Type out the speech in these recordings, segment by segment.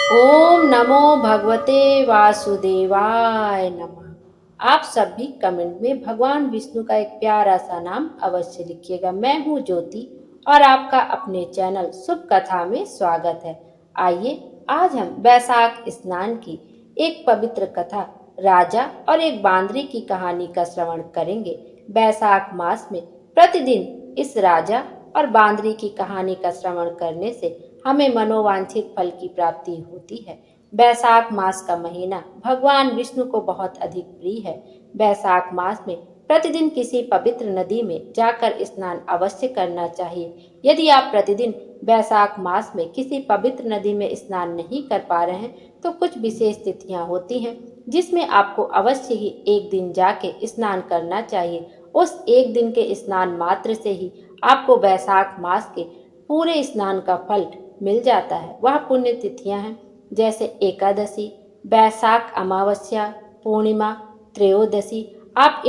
ओम नमो भगवते वासुदेवाय नमः। आप सब भी कमेंट में भगवान विष्णु का एक प्यारा सा नाम अवश्य लिखिएगा। मैं हूँ ज्योति और आपका अपने चैनल शुभ कथा में स्वागत है। आइए आज हम वैशाख स्नान की एक पवित्र कथा राजा और एक बांदरी की कहानी का श्रवण करेंगे। वैशाख मास में प्रतिदिन इस राजा और बांदरी की कहानी का श्रवण करने से हमें मनोवांछित फल की प्राप्ति होती है। वैशाख मास का महीना भगवान विष्णु को बहुत अधिक प्रिय है। वैशाख मास में प्रतिदिन किसी पवित्र नदी में जाकर स्नान अवश्य करना चाहिए। यदि आप प्रतिदिन वैशाख मास में किसी पवित्र नदी में स्नान नहीं कर पा रहे हैं तो कुछ विशेष तिथियां होती हैं जिसमें आपको अवश्य ही एक दिन जाके स्नान करना चाहिए। उस एक दिन के स्नान मात्र से ही आपको वैशाख मास के पूरे स्नान का फल मिल जाता है। वह पुण्य तिथियां हैं जैसे एकादशी, वैशाख अमावस्या, पूर्णिमा, त्रयोदशी। आप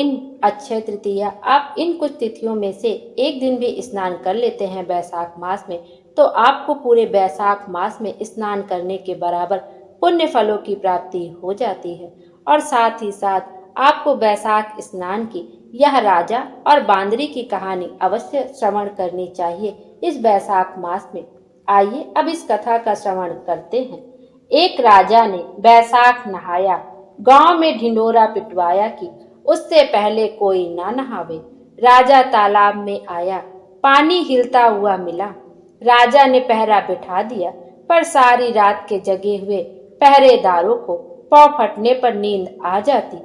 इन कुछ तिथियों में से एक दिन भी स्नान कर लेते हैं वैशाख मास में तो आपको पूरे वैशाख मास में स्नान करने के बराबर पुण्य फलों की प्राप्ति हो जाती है। और साथ ही साथ आपको वैशाख स्नान की यह राजा और बांदरी की कहानी अवश्य श्रवण करनी चाहिए इस वैशाख मास में। आइए अब इस कथा का श्रवण करते हैं। एक राजा ने बैसाख नहाया, गांव में ढिंडोरा पिटवाया कि उससे पहले कोई ना नहावे। राजा तालाब में आया, पानी हिलता हुआ मिला। राजा ने पहरा बिठा दिया, पर सारी रात के जगे हुए पहरेदारों को पांव फटने पर नींद आ जाती।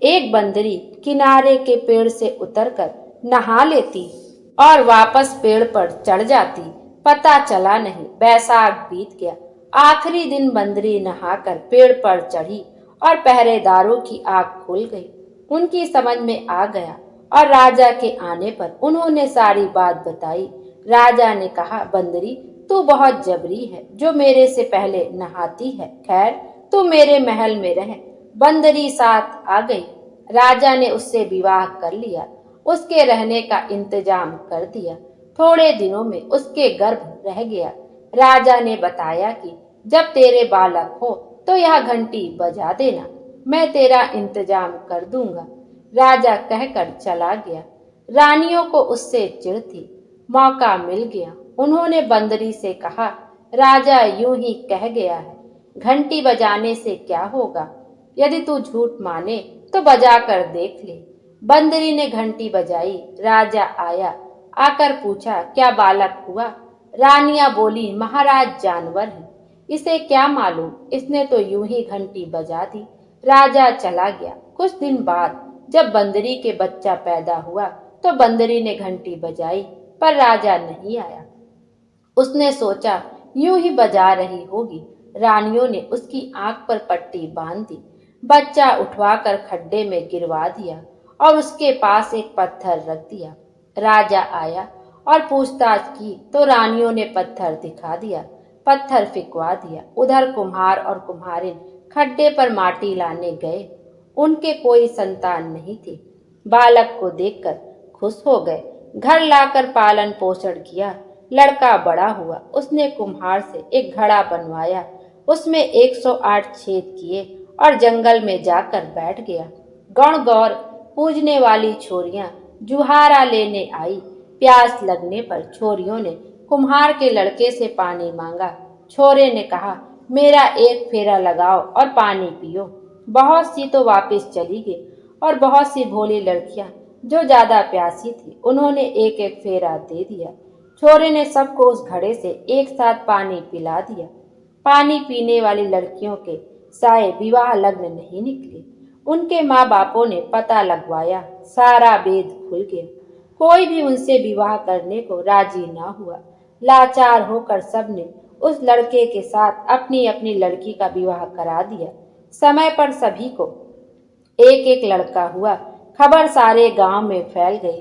एक बंदरी किनारे के पेड़ से उतरकर नहा लेती और वापस पेड़ पर चढ़ जाती। पता चला नहीं, बैसाख बीत गया। आखिरी दिन बंदरी नहाकर पेड़ पर चढ़ी और पहरेदारों की आंख खुल गई। उनकी समझ में आ गया और राजा के आने पर उन्होंने सारी बात बताई। राजा ने कहा, बंदरी तू बहुत जबरी है जो मेरे से पहले नहाती है। खैर तू मेरे महल में रह। बंदरी साथ आ गई। राजा ने उससे विवाह कर लिया, उसके रहने का इंतजाम कर दिया। थोड़े दिनों में उसके गर्भ रह गया। राजा ने बताया कि जब तेरे बालक हो तो यह घंटी बजा देना, मैं तेरा इंतजाम कर दूंगा। राजा कहकर चला गया। रानियों को उससे चिढ़ थी। मौका मिल गया। उन्होंने बंदरी से कहा, राजा यूं ही कह गया है, घंटी बजाने से क्या होगा? यदि तू झूठ माने तो बजा कर देख ले। बंदरी ने घंटी बजाई। राजा आया, आकर पूछा, क्या बालक हुआ? रानियां बोली, महाराज जानवर है, इसे क्या मालूम, इसने तो यूं ही घंटी बजा दी। राजा चला गया। कुछ दिन बाद जब बंदरी के बच्चा पैदा हुआ तो बंदरी ने घंटी बजाई, पर राजा नहीं आया। उसने सोचा यूं ही बजा रही होगी। रानियों ने उसकी आंख पर पट्टी बांध दी, बच्चा उठवाकर खड्डे में गिरवा दिया और उसके पास एक पत्थर रख दिया। राजा आया और पूछताछ की तो रानियों ने पत्थर दिखा दिया। पत्थर फिकवा दिया। उधर कुम्हार और कुम्हारिन खड्डे पर माटी लाने गए। उनके कोई संतान नहीं थी। बालक को देखकर खुश हो गए। घर लाकर पालन पोषण किया। लड़का बड़ा हुआ। उसने कुम्हार से एक घड़ा बनवाया, उसमें 108 छेद किए और जंगल में जाकर बैठ गया। गण गौर पूजने वाली छोरियां जुहारा लेने आई। प्यास लगने पर छोरियों ने कुम्हार के लड़के से पानी मांगा। छोरे ने कहा, मेरा एक फेरा लगाओ और पानी पियो। बहुत सी तो वापस चली गई और बहुत सी भोली लड़कियां जो ज्यादा प्यासी थी उन्होंने एक एक फेरा दे दिया। छोरे ने सबको उस घड़े से एक साथ पानी पिला दिया। पानी पीने वाली लड़कियों के साए विवाह लग्न नहीं निकले। उनके माँ बापों ने पता लगवाया, सारा भेद खुल गया। कोई भी उनसे विवाह करने को राजी ना हुआ। लाचार होकर सबने उस लड़के के साथ अपनी अपनी लड़की का विवाह करा दिया। समय पर सभी को एक एक लड़का हुआ। खबर सारे गांव में फैल गई।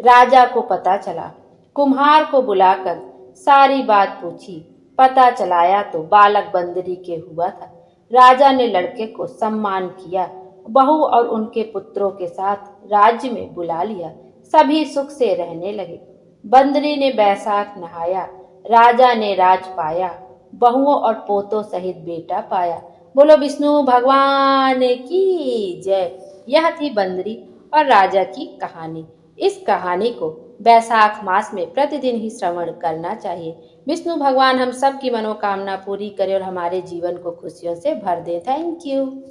राजा को पता चला। कुम्हार को बुलाकर सारी बात पूछी। पता चलाया तो बालक बंदरी के हुआ था। राजा ने लड़के को सम्मान किया, बहू और उनके पुत्रों के साथ राज्य में बुला लिया। सभी सुख से रहने लगे। बंदरी ने बैसाख नहाया। राजा ने राज पाया। बहुओं और पोतों सहित बेटा पाया। बोलो विष्णु भगवान की जय। यह थी बंदरी और राजा की कहानी। इस कहानी को बैसाख मास में प्रतिदिन ही श्रवण करना चाहिए। विष्णु भगवान हम सब की मनोकामना पूरी करें और हमारे जीवन को खुशियों से भर दे। Thank you.